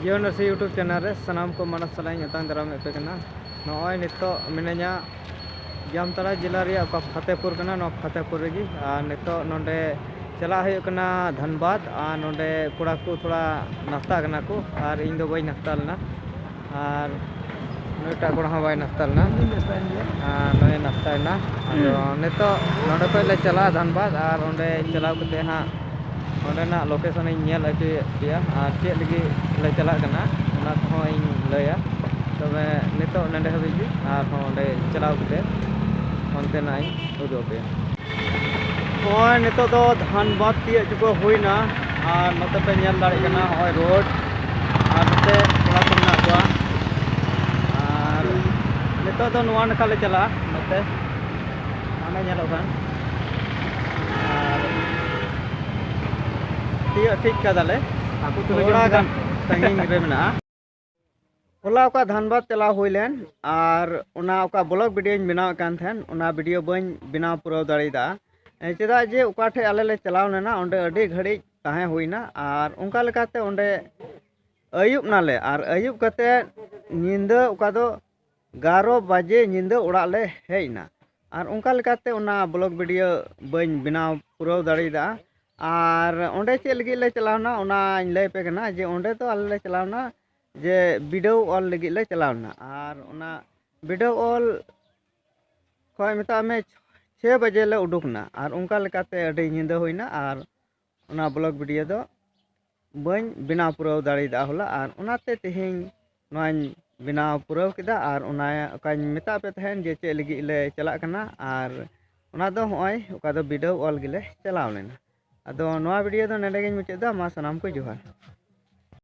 जियो नर्सी YouTube channel रे सनाम को मानस सलाह यतान दाराम पे कना नॉय नितो मिनया जामताड़ा जिला रे फतेहपुर कना नो फतेहपुर रेगी नितो नोंडे चला है कना धनबाद नोंडे कोड़ा को थोड़ा नाश्ता कना को और इन दो बाई नाश्ता लेना और नोटा कोड़ा हाँ बाई नाश्ता लेना नोए नाश्ता लेना नितो नोंडे पे ले चला धनबाद और नोंडे चला कते हाँ ना लोकेशन नेल अचुया और चेक लगी ले चला कना ओना को इन लया तबे नितो नंडे हबी और ओंडे चलाव कते ओनते नाई उदो पे ओय नितो तो धनबाद तिया चुको होइना और नते पे नेल दाड़ी कना ओय रोड और नते कोला को ना को और नितो तो नोआ नखा ले चला नते आने नेलो खान ठीक कदाले होला धनबाद चला हुईलेन और ब्लॉग वीडियो बनाव वीडियो बन बनाव पुराव दाड़ा चेदा जे उकाठे आले ले चलाव लेना ओंडे अडी घड़ी ताहे हुईना और उनका लेकाते ओंडे अयुब नाले और अयुब कते निंदा उका दो 11 बजे निंदा उड़ा ले हेना और उनका लेकाते उना ब्लॉग वीडियो बन बनाव पुराव दाड़ा और ओंडे चे लगी ले चलावना उना ले पे कना जे ओंडे तो आले ले चलावना जे वीडियो ऑल लगी ले चलावना और उना वीडियो ऑल खोय मता में 6 बजे ले उडुकना और उनका लेकाते अडी निंदा होइना और उना ब्लॉग वीडियो दो बन बिना पुराव दाड़ा होला और उनाते तेहें नोन बिना पुराव किदा और उना का मता पे तहन जे चे लगी ले चला कना और उना दो होय उका दो वीडियो ऑल गिले चलाव लेना अदो नवा वीडियो दो नेडे मुचादा मा सनाम को जोहार।